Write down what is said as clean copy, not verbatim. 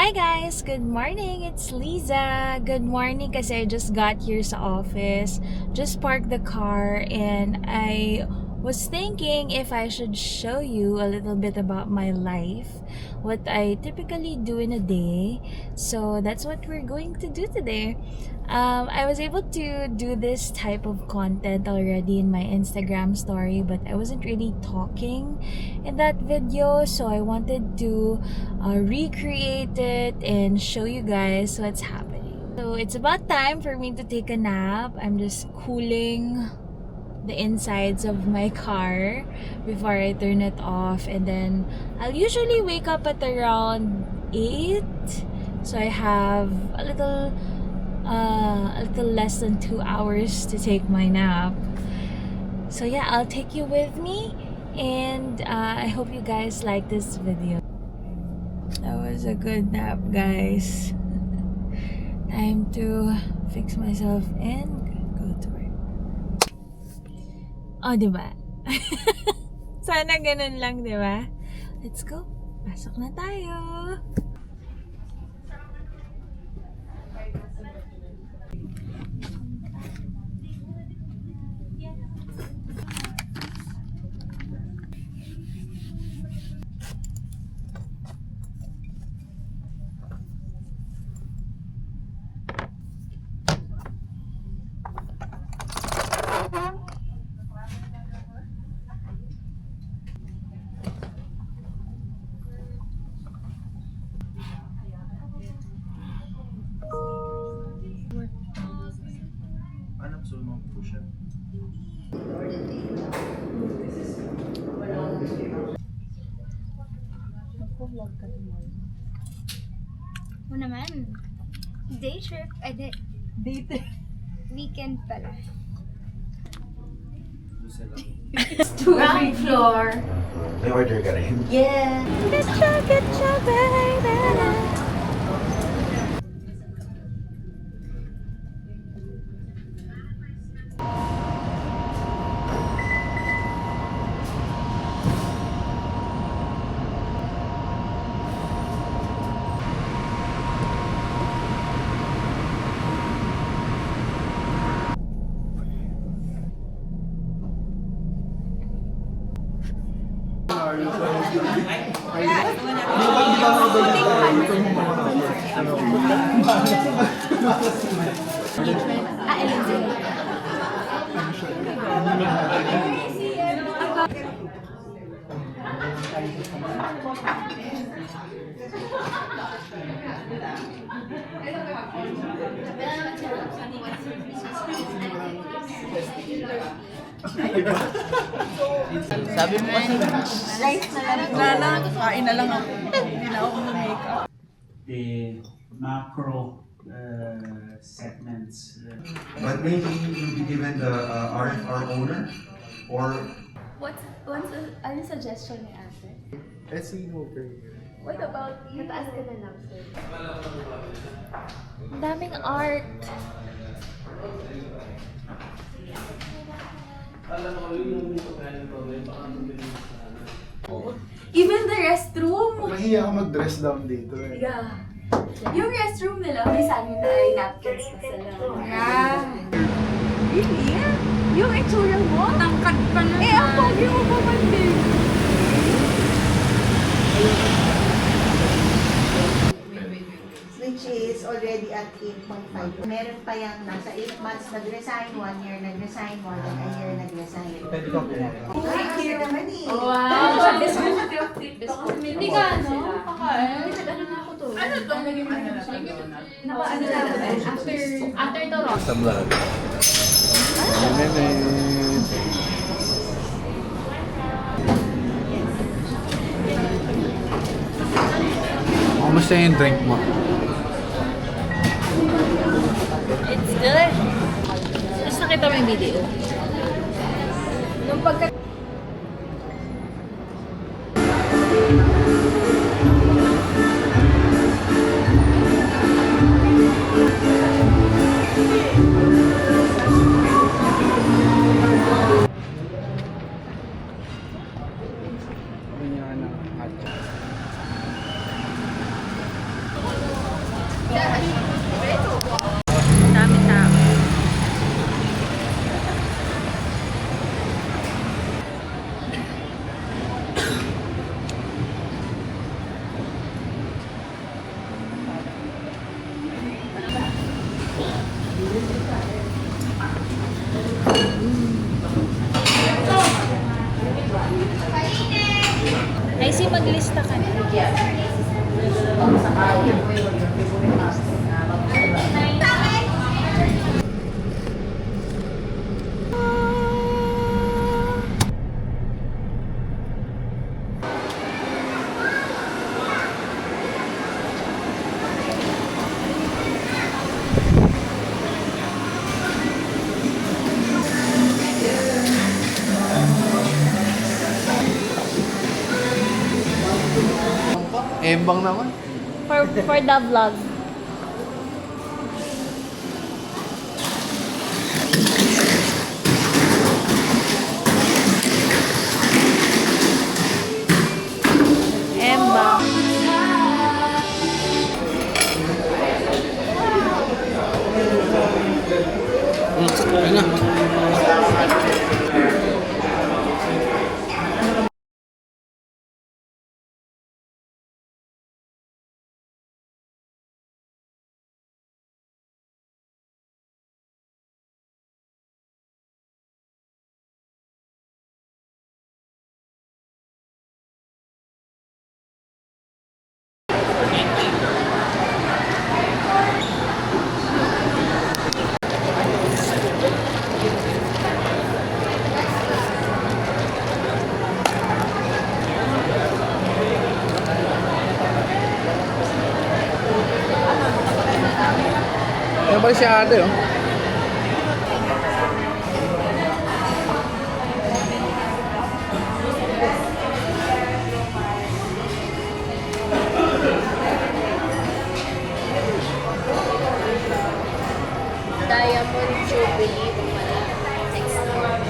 Hi guys! Good morning! It's Liza! Good morning kasi I just got here sa office. Just parked the car and I was thinking if I should show you a little bit about my life. What I typically do in a day. So that's what we're going to do today. I was able to do this type of content already in my Instagram story, but I wasn't really talking in that video, so I wanted to recreate it and show you guys what's happening. So it's about time for me to take a nap. I'm just cooling the insides of my car before I turn it off, and then I'll usually wake up at around 8, so I have a little less than 2 hours to take my nap. So yeah, I'll take you with me, and I hope you guys like this video. That was a good nap, guys. Time to fix myself and go to work. Oh, diba? Sana ganun lang, diba? Let's go. Pasok na tayo. Hanap mo po siya. Magpo-vlog ka tomorrow. O naman. Day trip. Ay, Date. weekend pala. Gusto lang. Ground floor. May order ka rin? Yeah. Getcha, baby. Sabi mo kasi, rice na lang. Kain na lang ako. Hindi na ako mag-makeup. The macro segments. But maybe you'll be given the RFR owner or Ano suggestion ni ate? SE motor. What about, mataas ka na lang, sir? Ang daming art. Even the restroom! Mahiya ako mag-dress down dito eh. Yeah. Yung restroom nila, may sanitary napkins na sila. Yeah. Really? Yung itsura mo? Tangkad pa na. Eh, ang pogi mo pa man din. Which is already at 8.5. Meron pa yung nasa 8 months nag-resign, 1 year nag-resign, more than a year nag-resign. pwede ka po. Ay, naman eh. Wow! Hindi ka, no? Kakain. Ano na ako to? Ano to? Ano na ako? After the rock. Sa vlog. Kamusta yung drink mo? It's good. Tapos nakita mo yung video. Nung pagka... Maglista ka na. Embang naman. For the vlog. Emba. Ayun na. Yan pala si ate, oh. Diamond Jubilee